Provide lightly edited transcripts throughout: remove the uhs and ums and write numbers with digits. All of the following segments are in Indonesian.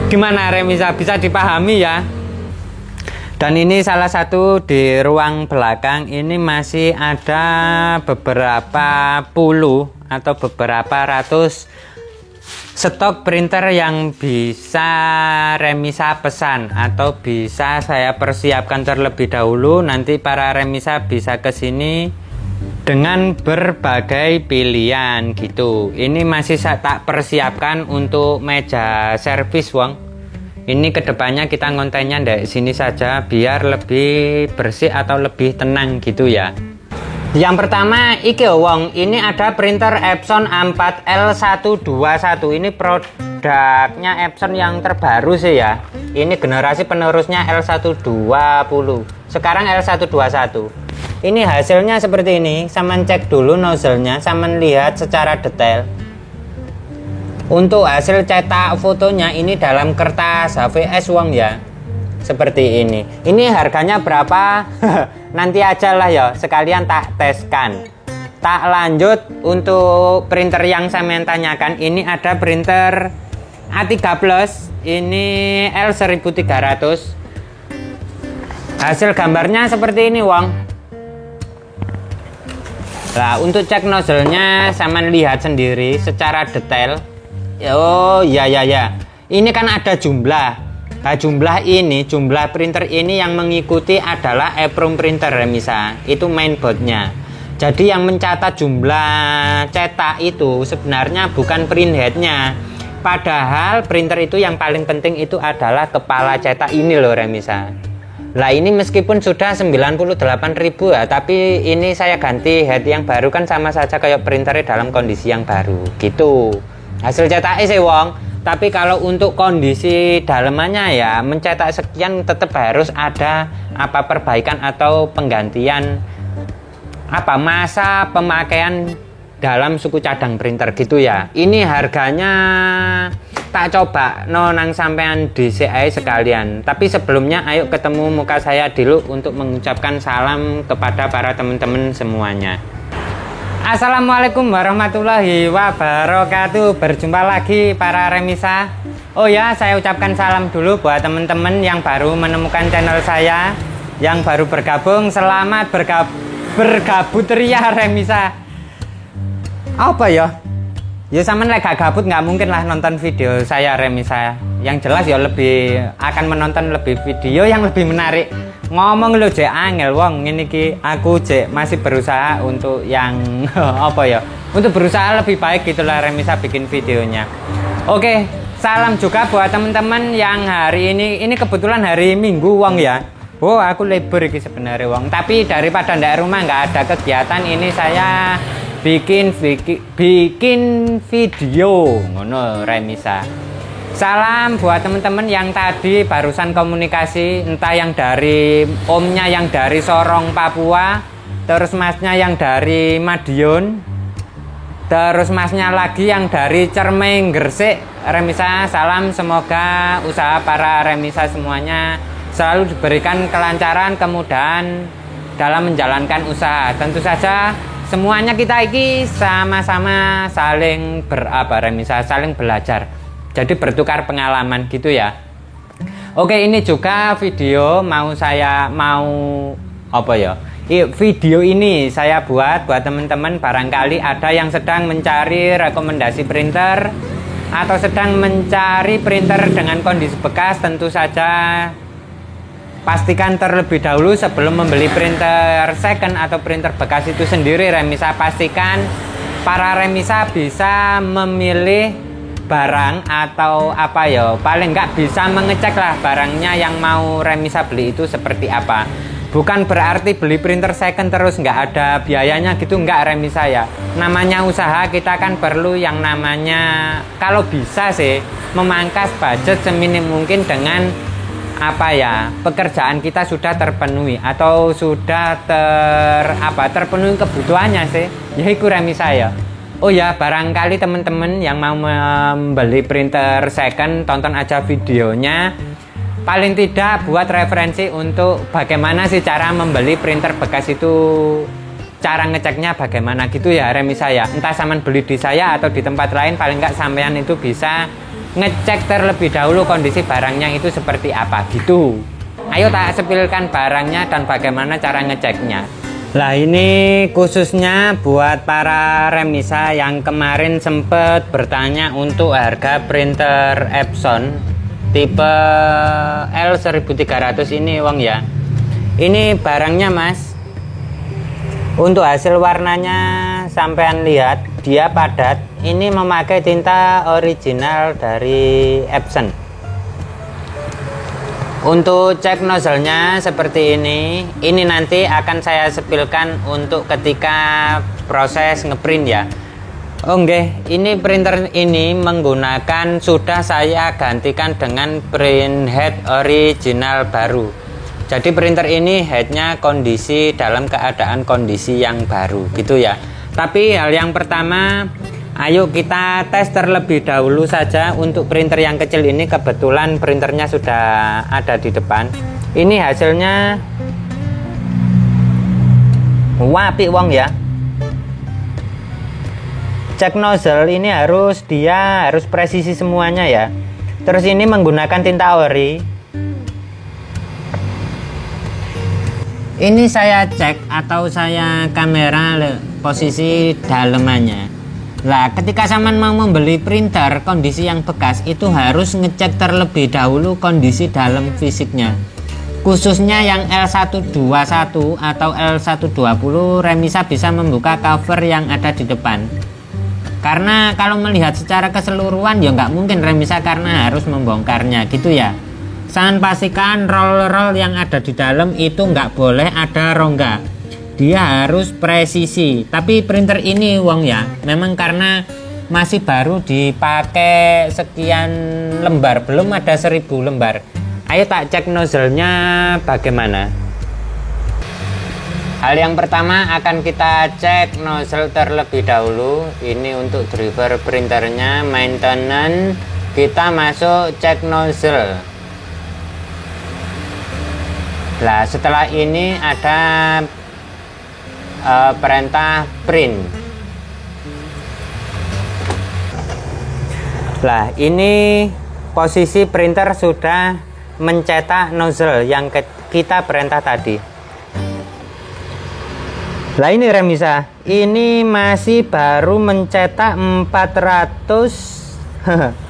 Gimana Remisa, bisa dipahami ya? Dan ini salah satu di ruang belakang ini masih ada beberapa puluh atau beberapa ratus stok printer yang bisa Remisa pesan atau bisa saya persiapkan terlebih dahulu. Nanti para Remisa bisa ke sini dengan berbagai pilihan gitu. Ini masih saya tak persiapkan untuk meja servis wong. Ini kedepannya kita ngontennya dari sini saja biar lebih bersih atau lebih tenang gitu ya. Yang pertama iki wong, ini ada printer Epson A4L121. Ini produknya Epson yang terbaru sih ya. Ini generasi penerusnya L120. Sekarang L121. Ini hasilnya seperti ini. Saman cek dulu nozzle-nya, saman lihat secara detail. Untuk hasil cetak fotonya ini dalam kertas HVS wong ya. Seperti ini. Ini harganya berapa? Nanti aja lah ya, sekalian tak teskan. Tak lanjut untuk printer yang saya tanyakan. Ini ada printer A3 Plus. Ini L1300. Hasil gambarnya seperti ini wong. Nah, untuk cek nozzle-nya sama lihat sendiri secara detail. Oh ya. Ini kan ada jumlah. Nah, jumlah printer ini yang mengikuti adalah EEPROM printer Remisa. Itu mainboardnya. Jadi yang mencatat jumlah cetak itu sebenarnya bukan printheadnya. Padahal printer itu yang paling penting itu adalah kepala cetak ini loh Remisa. Lah ini meskipun sudah 98.000 ya, tapi ini saya ganti head yang baru kan sama saja kayak printernya dalam kondisi yang baru gitu. Hasil cetaknya sih wong. Tapi kalau untuk kondisi dalamannya ya mencetak sekian tetap harus ada apa perbaikan atau penggantian apa masa pemakaian dalam suku cadang printer gitu ya. Ini harganya tak coba nang sampean DCI sekalian. Tapi sebelumnya ayo ketemu muka saya dulu untuk mengucapkan salam kepada para teman-teman semuanya. Assalamualaikum warahmatullahi wabarakatuh. Berjumpa lagi para Remisa. Oh ya, saya ucapkan salam dulu buat teman-teman yang baru menemukan channel saya, yang baru bergabung. Selamat bergabut ria Remisa. Apa ya? Ya sama lagi gabut nggak mungkin lah nonton video saya Remisa. Yang jelas ya lebih akan menonton lebih video yang lebih menarik. Ngomong lo jek angel wong ini ki aku jek masih berusaha untuk yang apa ya? Untuk berusaha lebih baik gitulah Remisa bikin videonya. Oke, salam juga buat teman-teman yang hari ini kebetulan hari Minggu wong ya. Oh, aku libur iki sebenarnya wong. Tapi daripada ndak rumah nggak ada kegiatan ini saya bikin video ngono Remisa. Salam buat teman-teman yang tadi barusan komunikasi, entah yang dari omnya yang dari Sorong Papua, terus masnya yang dari Madiun, terus masnya lagi yang dari Cermeng Gresik. Remisa salam, semoga usaha para Remisa semuanya selalu diberikan kelancaran, kemudahan dalam menjalankan usaha. Tentu saja semuanya kita ini sama-sama saling Remisa, saling belajar. Jadi bertukar pengalaman gitu ya. Oke, ini juga video video ini saya buat teman-teman barangkali ada yang sedang mencari rekomendasi printer atau sedang mencari printer dengan kondisi bekas. Tentu saja pastikan terlebih dahulu sebelum membeli printer second atau printer bekas itu sendiri Remisa, pastikan para Remisa bisa memilih barang atau paling nggak bisa mengecek lah barangnya yang mau Remisa beli itu seperti apa. Bukan berarti beli printer second terus nggak ada biayanya gitu, nggak Remisa ya. Namanya usaha kita kan perlu yang namanya kalau bisa sih memangkas budget seminim mungkin dengan pekerjaan kita sudah terpenuhi atau sudah terpenuhi kebutuhannya sih. Ya iku Remisa ya. Oh ya, barangkali teman-teman yang mau membeli printer second, tonton aja videonya. Paling tidak buat referensi untuk bagaimana sih cara membeli printer bekas itu, cara ngeceknya bagaimana gitu ya Remisa ya. Entah saman beli di saya atau di tempat lain, paling nggak sampean itu bisa ngecek terlebih dahulu kondisi barangnya itu seperti apa gitu. Ayo tak sepilkan barangnya dan bagaimana cara ngeceknya. Lah ini khususnya buat para remisa yang kemarin sempet bertanya untuk harga printer Epson tipe L1300 ini wong ya. Ini barangnya mas. Untuk hasil warnanya sampean lihat dia padat. Ini memakai tinta original dari Epson. Untuk cek nozzle-nya seperti ini. Ini nanti akan saya sepilkan untuk ketika proses ngeprint ya. Oke, ini printer ini menggunakan sudah saya gantikan dengan print head original baru. Jadi printer ini headnya dalam keadaan kondisi yang baru gitu ya. Tapi hal yang pertama, ayo kita tes terlebih dahulu saja untuk printer yang kecil ini. Kebetulan printernya sudah ada di depan. Ini hasilnya apik wong ya. Cek nozzle ini harus presisi semuanya ya. Terus ini menggunakan tinta ori. Ini saya cek atau saya kamera posisi dalemannya. Lah ketika saman mau membeli printer kondisi yang bekas itu harus ngecek terlebih dahulu kondisi dalam fisiknya. Khususnya yang L121 atau L120 remisa bisa membuka cover yang ada di depan. Karena kalau melihat secara keseluruhan ya nggak mungkin remisa karena harus membongkarnya gitu ya. Sangat pastikan roll-roll yang ada di dalam itu nggak boleh ada rongga. Dia harus presisi. Tapi printer ini wong ya, memang karena masih baru dipakai sekian lembar, belum ada 1000 lembar. Ayo tak cek nozzle-nya bagaimana. Hal yang pertama akan kita cek nozzle terlebih dahulu. Ini untuk driver printernya, maintenance. Kita masuk cek nozzle. Nah setelah ini ada perintah print. Nah ini posisi printer sudah mencetak nozzle yang kita perintah tadi. Nah ini remisa, ini masih baru mencetak 400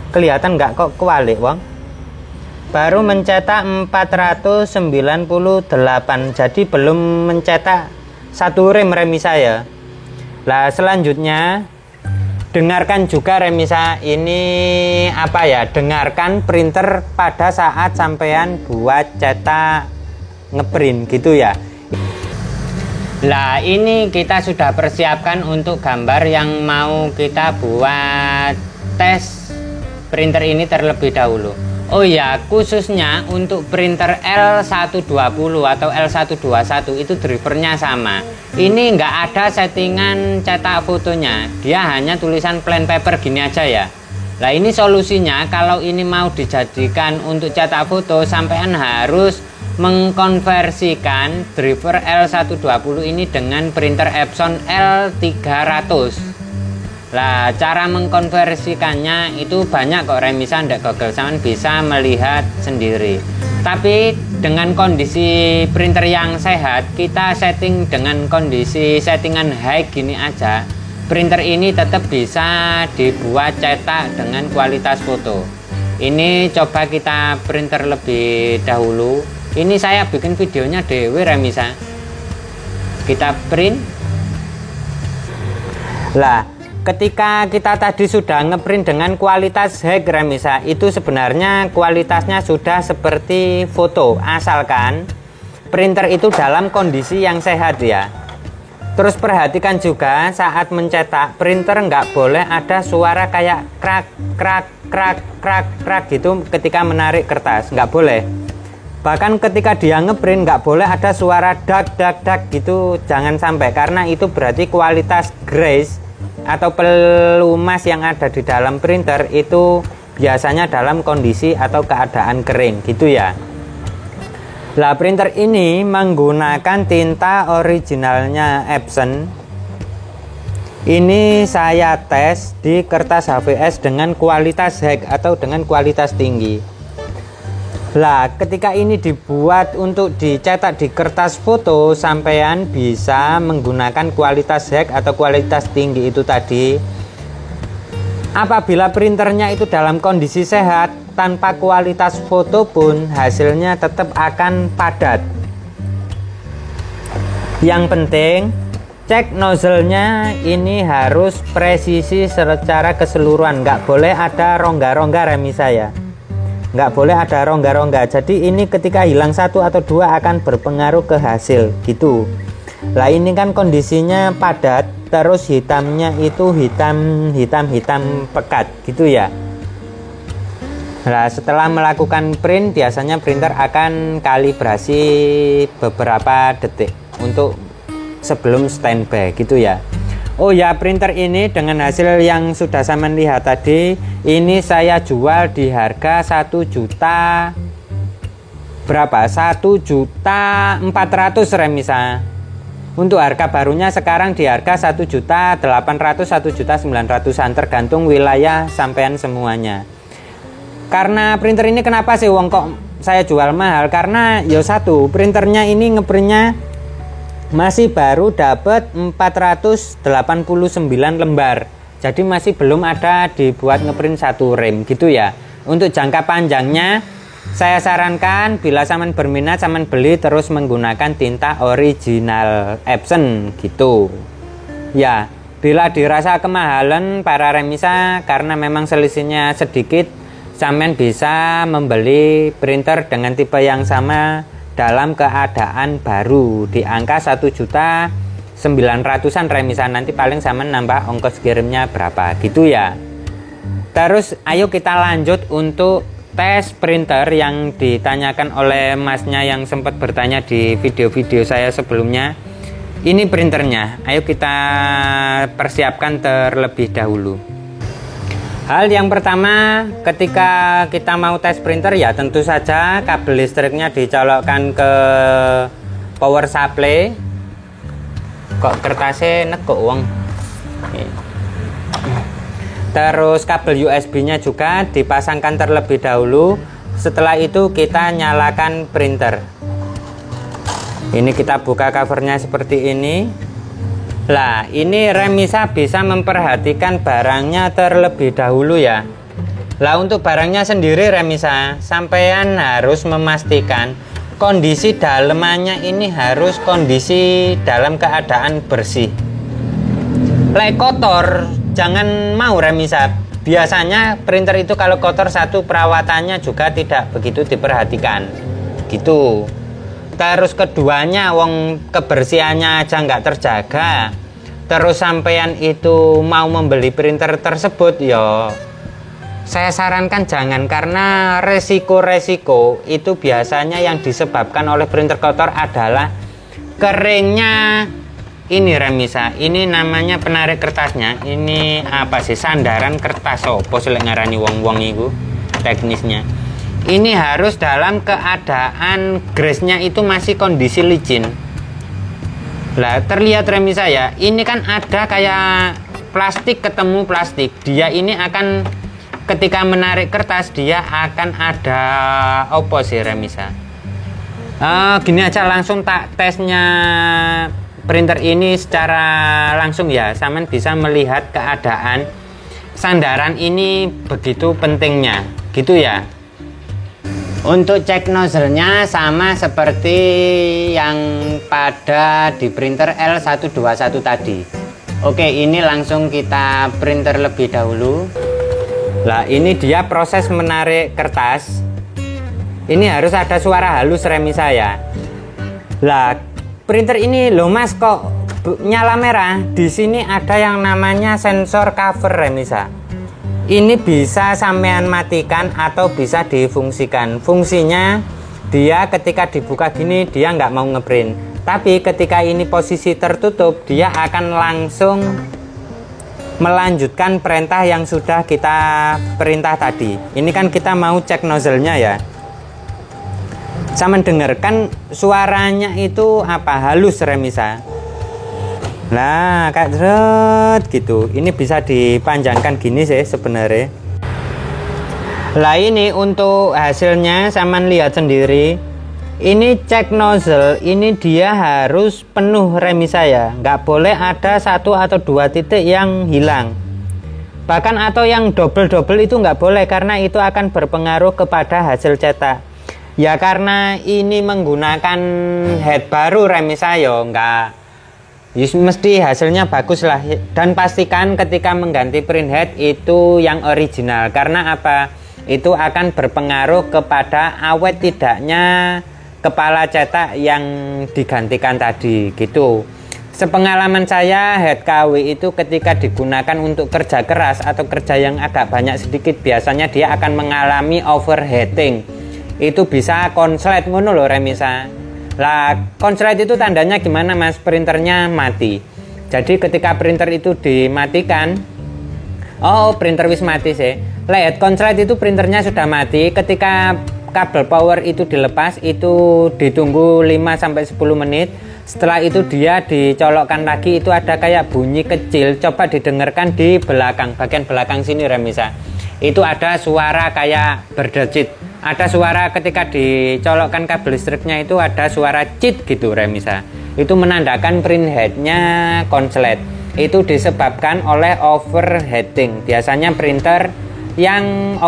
kelihatan nggak kok kewalik wong. Baru mencetak 498, jadi belum mencetak 1 rem remisa ya. Nah selanjutnya dengarkan juga remisa ini apa ya, dengarkan printer pada saat sampean buat cetak ngeprint gitu ya. Nah ini kita sudah persiapkan untuk gambar yang mau kita buat tes printer ini terlebih dahulu. Oh ya, khususnya untuk printer L120 atau L121 itu drivernya sama. Ini nggak ada settingan cetak fotonya, dia hanya tulisan plain paper gini aja ya. Nah ini solusinya, kalau ini mau dijadikan untuk cetak foto, sampean harus mengkonversikan driver L120 ini dengan printer Epson L300. Nah cara mengkonversikannya itu banyak kok remisa, ndak Google saman bisa melihat sendiri. Tapi dengan kondisi printer yang sehat, kita setting dengan kondisi settingan high gini aja, printer ini tetap bisa dibuat cetak dengan kualitas foto. Ini coba kita printer lebih dahulu. Ini saya bikin videonya dewe remisa. Kita print. Lah ketika kita tadi sudah ngeprint dengan kualitas high remisa, itu sebenarnya kualitasnya sudah seperti foto, asalkan printer itu dalam kondisi yang sehat ya. Terus perhatikan juga saat mencetak printer nggak boleh ada suara kayak krak krak krak krak krak gitu ketika menarik kertas, nggak boleh. Bahkan ketika dia ngeprint nggak boleh ada suara dak dak dak gitu, jangan sampai, karena itu berarti kualitas grease atau pelumas yang ada di dalam printer itu biasanya dalam kondisi atau keadaan kering gitu ya. Lah printer ini menggunakan tinta originalnya Epson. Ini saya tes di kertas HVS dengan kualitas high atau dengan kualitas tinggi. Lah, ketika ini dibuat untuk dicetak di kertas foto, sampean bisa menggunakan kualitas high atau kualitas tinggi itu tadi. Apabila printernya itu dalam kondisi sehat, tanpa kualitas foto pun hasilnya tetap akan padat. Yang penting cek nozzle-nya ini harus presisi secara keseluruhan, nggak boleh ada rongga-rongga remisa ya, nggak boleh ada rongga-rongga. Jadi ini ketika hilang satu atau dua akan berpengaruh ke hasil gitu. Lah ini kan kondisinya padat, terus hitamnya itu hitam pekat gitu ya. Nah, setelah melakukan print biasanya printer akan kalibrasi beberapa detik untuk sebelum standby gitu ya. Oh ya, printer ini dengan hasil yang sudah saya lihat tadi, ini saya jual di harga 1 juta berapa? 1.400.000 remisa. Untuk harga barunya sekarang di harga 1.800.000, 1.900.000-an tergantung wilayah sampean semuanya. Karena printer ini kenapa sih wong kok saya jual mahal? Karena ya satu, printernya ini ngeprintnya masih baru dapat 489 lembar. Jadi masih belum ada dibuat ngeprint satu rem gitu ya. Untuk jangka panjangnya saya sarankan bila saman berminat saman beli terus menggunakan tinta original Epson gitu. Ya, bila dirasa kemahalan para remisa karena memang selisihnya sedikit, saman bisa membeli printer dengan tipe yang sama dalam keadaan baru di angka 1.900.000-an remisa. Nanti paling sama nambah ongkos kirimnya berapa gitu ya. Terus ayo kita lanjut untuk tes printer yang ditanyakan oleh masnya yang sempat bertanya di video-video saya sebelumnya. Ini printernya, ayo kita persiapkan terlebih dahulu. Hal yang pertama, ketika kita mau tes printer ya tentu saja kabel listriknya dicolokkan ke power supply. Kok kertasnya nekuk wong. Terus kabel USB-nya juga dipasangkan terlebih dahulu. Setelah itu kita nyalakan printer. Ini kita buka covernya seperti ini. Lah, ini remisa bisa memperhatikan barangnya terlebih dahulu ya. Lah, untuk barangnya sendiri remisa, sampean harus memastikan kondisi dalemannya ini harus kondisi dalam keadaan bersih. Lek kotor, jangan mau remisa. Biasanya printer itu kalau kotor satu, perawatannya juga tidak begitu diperhatikan. Gitu. Terus keduanya wong kebersihannya aja nggak terjaga, terus sampean itu mau membeli printer tersebut, yo saya sarankan jangan, karena resiko-resiko itu biasanya yang disebabkan oleh printer kotor adalah keringnya ini remisa. Ini namanya penarik kertasnya, ini apa sih, sandaran kertas opo sih ngarani wong-wong itu teknisnya. Ini harus dalam keadaan grease-nya itu masih kondisi licin. Lah, terlihat remisa ya, ini kan ada kayak plastik ketemu plastik. Dia ini akan ketika menarik kertas dia akan ada opo sih remisa. Gini aja langsung tak tesnya printer ini secara langsung ya. Saman bisa melihat keadaan sandaran ini begitu pentingnya, gitu ya. Untuk cek nozzle-nya sama seperti yang pada di printer L121 tadi. Oke, ini langsung kita printer lebih dahulu. Lah, ini dia proses menarik kertas. Ini harus ada suara halus remisa ya. Lah, printer ini loh mas kok nyala merah. Di sini ada yang namanya sensor cover remisa. Ini bisa sampean matikan atau bisa difungsikan. Fungsinya dia ketika dibuka gini dia nggak mau ngeprint, tapi ketika ini posisi tertutup dia akan langsung melanjutkan perintah yang sudah kita perintah tadi. Ini kan kita mau cek nozzle-nya ya. Saya mendengarkan suaranya itu apa, halus remisa. Nah, kayak seret gitu. Ini bisa dipanjangkan gini sih sebenarnya. Lah ini untuk hasilnya sampean lihat sendiri. Ini cek nozzle, ini dia harus penuh remi saya. Nggak boleh ada 1 atau 2 titik yang hilang. Bahkan atau yang double-double itu nggak boleh, karena itu akan berpengaruh kepada hasil cetak. Ya karena ini menggunakan head baru remi saya, nggak mesti hasilnya bagus lah. Dan pastikan ketika mengganti print head itu yang original. Karena apa? Itu akan berpengaruh kepada awet tidaknya kepala cetak yang digantikan tadi gitu. Sepengalaman saya, head KW itu ketika digunakan untuk kerja keras atau kerja yang agak banyak sedikit, biasanya dia akan mengalami overheating. Itu bisa konslet ngono loh remisa. Lah konslet itu tandanya gimana mas? Printernya mati. Jadi ketika printer itu dimatikan, oh printer wis mati sih. Head konslet itu printernya sudah mati. Ketika kabel power itu dilepas, itu ditunggu 5-10 menit. Setelah itu dia dicolokkan lagi, itu ada kayak bunyi kecil. Coba didengarkan di belakang, bagian belakang sini remisa. Itu ada suara kayak berdecit. Ada suara ketika dicolokkan kabel listriknya, itu ada suara cit gitu remisa. Itu menandakan print headnya konslet. Itu disebabkan oleh overheating. Biasanya printer yang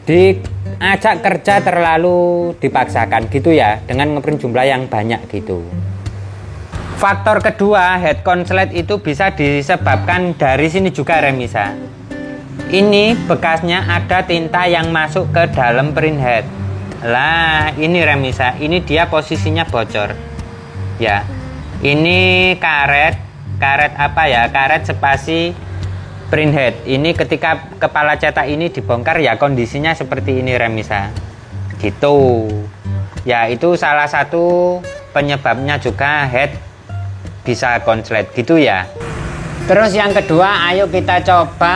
diajak kerja terlalu dipaksakan gitu ya, dengan ngeprint jumlah yang banyak gitu. Faktor kedua, head konslet itu bisa disebabkan dari sini juga remisa. Ini bekasnya ada tinta yang masuk ke dalam print head. Lah ini remisa, ini dia posisinya bocor ya. Ini karet apa ya, karet spasi print head. Ini ketika kepala cetak ini dibongkar ya kondisinya seperti ini remisa gitu ya. Itu salah satu penyebabnya juga head bisa konslet gitu ya. Terus yang kedua, ayo kita coba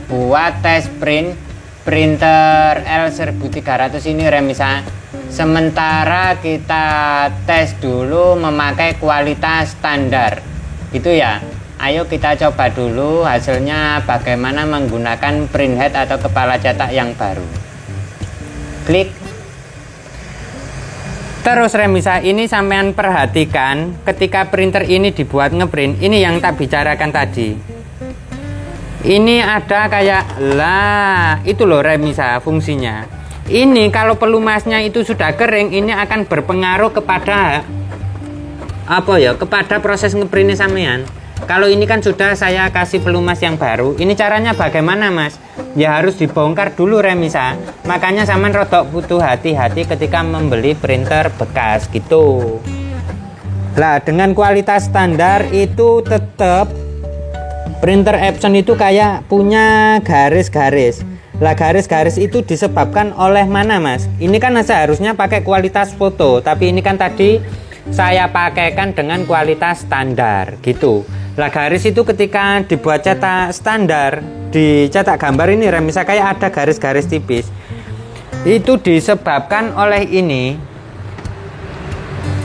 buat tes print printer L1300 ini remisa. Sementara kita tes dulu memakai kualitas standar gitu ya. Ayo kita coba dulu hasilnya bagaimana menggunakan print head atau kepala cetak yang baru. Klik. Terus remisa, ini sampean perhatikan ketika printer ini dibuat ngeprint, ini yang tak bicarakan tadi. Ini ada kayak lah, itu loh remisa fungsinya. Ini kalau pelumasnya itu sudah kering, ini akan berpengaruh kepada apa ya? Kepada proses ngeprintnya sampean. Kalau ini kan sudah saya kasih pelumas yang baru. Ini caranya bagaimana mas? Ya harus dibongkar dulu remisa. Makanya sampean rodok butuh hati-hati ketika membeli printer bekas gitu. Lah dengan kualitas standar itu tetap printer Epson itu kayak punya garis-garis. Lah garis-garis itu disebabkan oleh mana mas? Ini kan seharusnya pakai kualitas foto, tapi ini kan tadi saya pakaikan dengan kualitas standar gitu. Lah garis itu ketika dibuat cetak standar, dicetak gambar ini remisa kayak ada garis-garis tipis. Itu disebabkan oleh ini.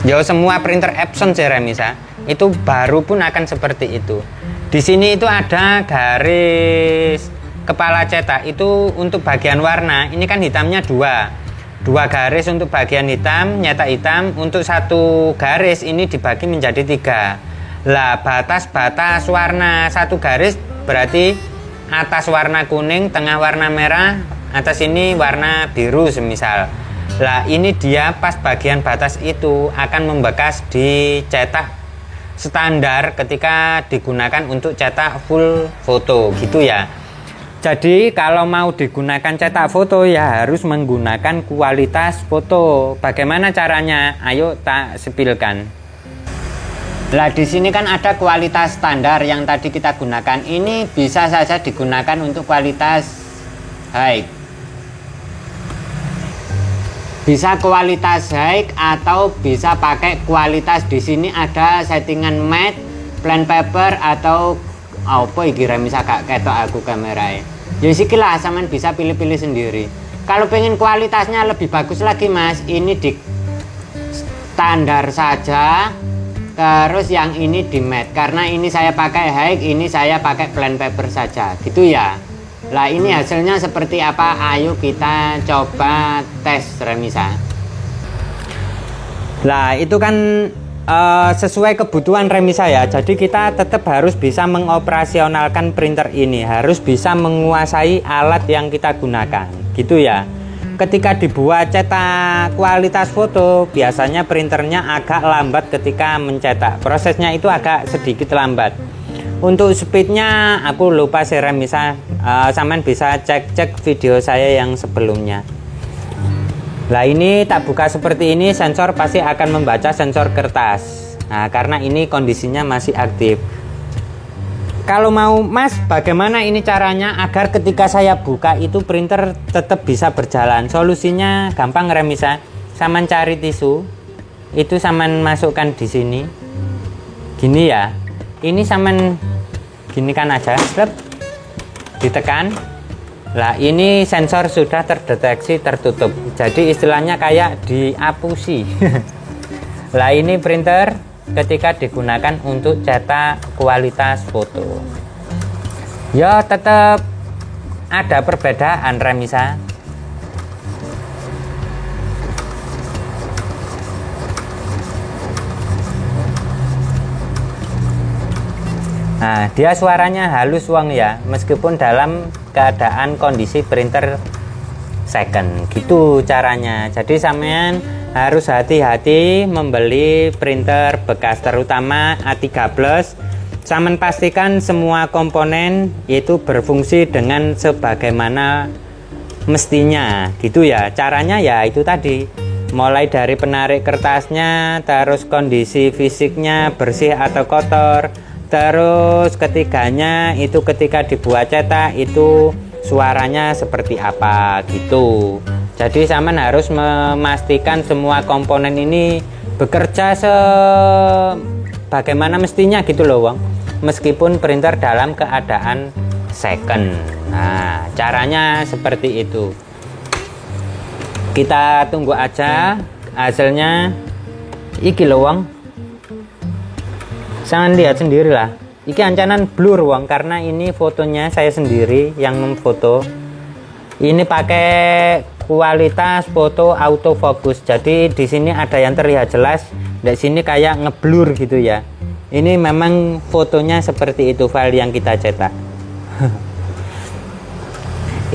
Ya semua printer Epson sih remisa, itu baru pun akan seperti itu. Di sini itu ada garis kepala cetak itu untuk bagian warna. Ini kan hitamnya dua garis untuk bagian hitam, nyetak hitam. Untuk satu garis ini dibagi menjadi 3. Lah batas-batas warna satu garis berarti atas warna kuning, tengah warna merah, atas ini warna biru semisal. Lah ini dia pas bagian batas itu akan membekas di cetak standar ketika digunakan untuk cetak full foto gitu ya. Jadi kalau mau digunakan cetak foto ya harus menggunakan kualitas foto. Bagaimana caranya? Ayo tak sepilkan. Lah di sini kan ada kualitas standar yang tadi kita gunakan. Ini bisa saja digunakan untuk kualitas high. Bisa kualitas high atau bisa pakai kualitas, di sini ada settingan matte, plain paper atau apa iki remisa gak ketok aku kamerae. Ya sikilah sampean bisa pilih-pilih sendiri. Kalau pengen kualitasnya lebih bagus lagi mas, ini di standar saja. terus yang ini di matte. Karena ini saya pakai high, ini saya pakai plain paper saja, gitu ya. Lah ini hasilnya seperti apa? Ayo kita coba tes Remisa. Lah itu kan sesuai kebutuhan Remisa ya. Jadi kita tetap harus bisa mengoperasionalkan printer ini, harus bisa menguasai alat yang kita gunakan, gitu ya. Ketika dibuat cetak kualitas foto, biasanya printernya agak lambat ketika mencetak. Prosesnya itu agak sedikit lambat. Untuk speednya aku lupa sih Remisa, sampean bisa cek video saya yang sebelumnya. Lah ini tak buka seperti ini, sensor pasti akan membaca sensor kertas. Nah karena ini kondisinya masih aktif. Kalau mau Mas, bagaimana ini caranya agar ketika saya buka itu printer tetap bisa berjalan? Solusinya gampang Remisa. Saman cari tisu, itu saman masukkan di sini. Gini ya. Ini saman gini kan aja, slep, ditekan. Lah ini sensor sudah terdeteksi tertutup. Jadi istilahnya kayak diapusi. Lah ini printer ketika digunakan untuk cetak kualitas foto. Ya tetap ada perbedaan Remisa. Nah, dia suaranya halus wong ya, meskipun dalam keadaan kondisi printer second. Gitu caranya. Jadi sampean harus hati-hati membeli printer bekas, terutama A3 Plus. Sampean pastikan semua komponen itu berfungsi dengan sebagaimana mestinya, gitu ya. Caranya ya itu tadi. Mulai dari penarik kertasnya, terus kondisi fisiknya bersih atau kotor. Terus ketiganya itu ketika dibuat cetak itu suaranya seperti apa gitu. Jadi sampean harus memastikan semua komponen ini bekerja sebagaimana mestinya gitu loh Wong. Meskipun printer dalam keadaan second. Nah caranya seperti itu. Kita tunggu aja hasilnya. Iki loh Wong. Jangan lihat sendirilah. Iki ancanan blur Wong, karena ini fotonya saya sendiri yang memfoto. Ini pakai kualitas foto autofocus. Jadi di sini ada yang terlihat jelas, di sini kayak ngeblur gitu ya. Ini memang fotonya seperti itu file yang kita cetak.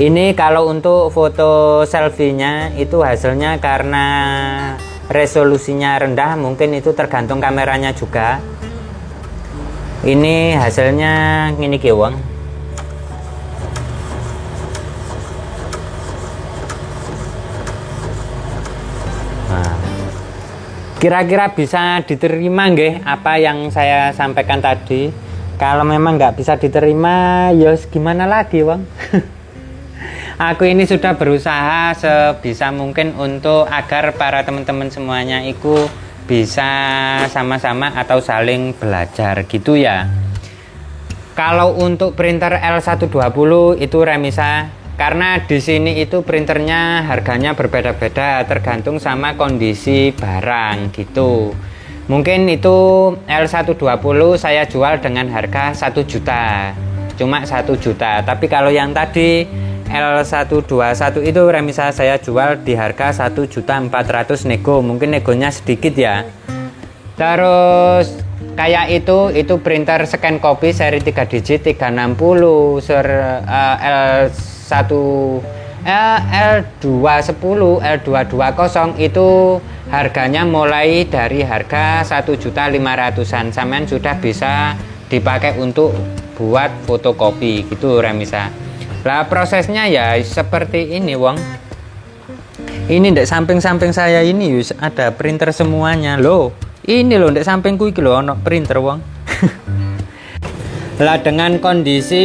Ini kalau untuk foto selfie-nya itu hasilnya karena resolusinya rendah, mungkin itu tergantung kameranya juga. Ini hasilnya ini Wong. Nah, kira-kira bisa diterima nggih apa yang saya sampaikan tadi? Kalau memang nggak bisa diterima, ya gimana lagi Wong? Aku ini sudah berusaha sebisa mungkin untuk agar para teman-teman semuanya itu bisa sama-sama atau saling belajar gitu ya. Kalau untuk printer L120 itu Remisa, karena di sini itu printernya harganya berbeda-beda tergantung sama kondisi barang gitu. Mungkin itu L120 saya jual dengan harga 1 juta, cuma 1 juta. Tapi kalau yang tadi L121 itu Remisa saya jual di harga 1.400.000 nego, mungkin negonya sedikit ya. Terus kayak itu printer scan copy seri 3 digit 360 L210 L220 itu harganya mulai dari harga 1.500.000-an. Sampean sudah bisa dipakai untuk buat fotokopi gitu Remisa. Lah prosesnya ya seperti ini Wong. Ini ndek samping-samping saya ini yus ada printer semuanya loh. Ini loh ndek sampingku iki loh ono printer Wong. Lah dengan kondisi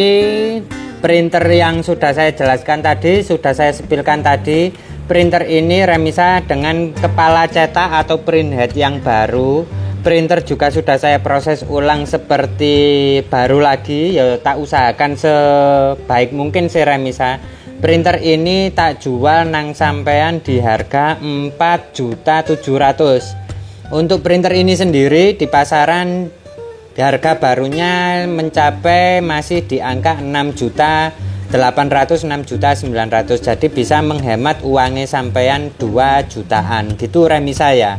printer yang sudah saya jelaskan tadi, sudah saya spilkan tadi, printer ini Remisa dengan kepala cetak atau print head yang baru. Printer juga sudah saya proses ulang seperti baru lagi, ya tak usahakan sebaik mungkin sih Remisa. Printer ini tak jual nang sampean di harga 4.700.000. Untuk printer ini sendiri di pasaran harga barunya mencapai masih di angka 6.800.000, 6.900.000. Jadi bisa menghemat uangnya sampean 2 jutaan gitu remi saya.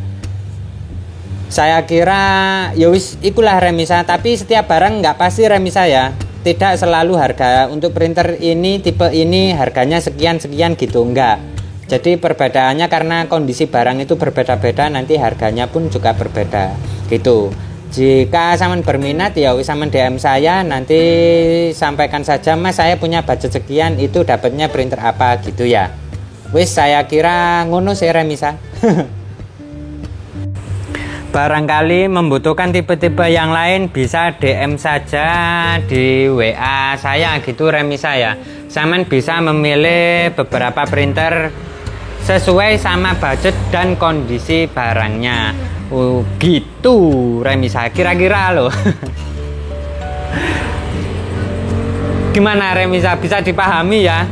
Saya kira ya wis ikulah remi saya, tapi setiap barang nggak pasti remi saya. Tidak selalu harga untuk printer ini tipe ini harganya sekian-sekian gitu, enggak. Jadi perbedaannya karena kondisi barang itu berbeda-beda, nanti harganya pun juga berbeda gitu. Jika saman berminat ya wis saman DM saya, nanti sampaikan saja, Mas saya punya budget sekian, itu dapatnya printer apa gitu ya. Wis saya kira ngono sih remisa. Barangkali membutuhkan tipe-tipe yang lain bisa DM saja di WA saya gitu remisa ya. Saman bisa memilih beberapa printer sesuai sama budget dan kondisi barangnya. Gitu remisa kira-kira loh. Gimana remisa, bisa dipahami ya?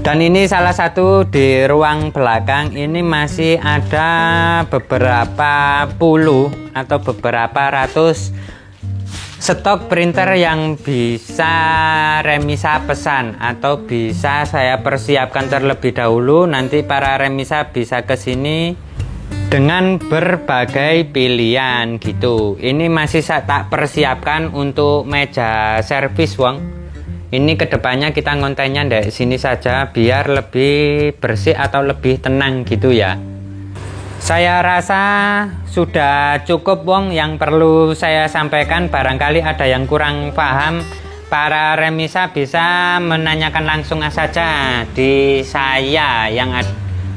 Dan ini salah satu di ruang belakang ini masih ada beberapa puluh atau beberapa ratus stok printer yang bisa remisa pesan atau bisa saya persiapkan terlebih dahulu. Nanti para remisa bisa ke sini dengan berbagai pilihan gitu. Ini masih saya tak persiapkan untuk meja servis wong. Ini kedepannya kita ngontennya dari sini saja biar lebih bersih atau lebih tenang gitu ya. Saya rasa sudah cukup wong yang perlu saya sampaikan. Barangkali ada yang kurang paham, para remisa bisa menanyakan langsung saja di saya yang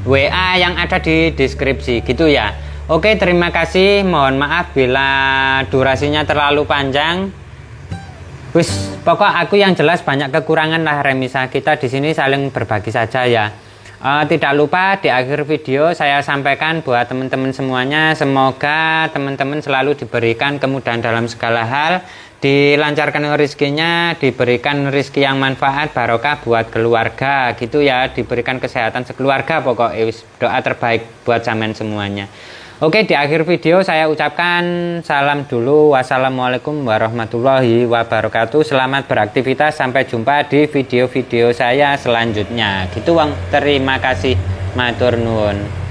WA yang ada di deskripsi gitu ya. Oke, terima kasih. Mohon maaf bila durasinya terlalu panjang. Wis, pokok aku yang jelas banyak kekurangan lah remisa, kita di sini saling berbagi saja ya. Tidak lupa di akhir video saya sampaikan buat teman-teman semuanya, semoga teman-teman selalu diberikan kemudahan dalam segala hal, dilancarkan rezekinya, diberikan rezeki yang manfaat, barokah buat keluarga gitu ya, diberikan kesehatan sekeluarga, pokoknya doa terbaik buat sampean semuanya. Oke, di akhir video saya ucapkan salam dulu. Wassalamualaikum warahmatullahi wabarakatuh. Selamat beraktivitas. Sampai jumpa di video-video saya selanjutnya. Gitu Wang. Terima kasih. Matur nuwun.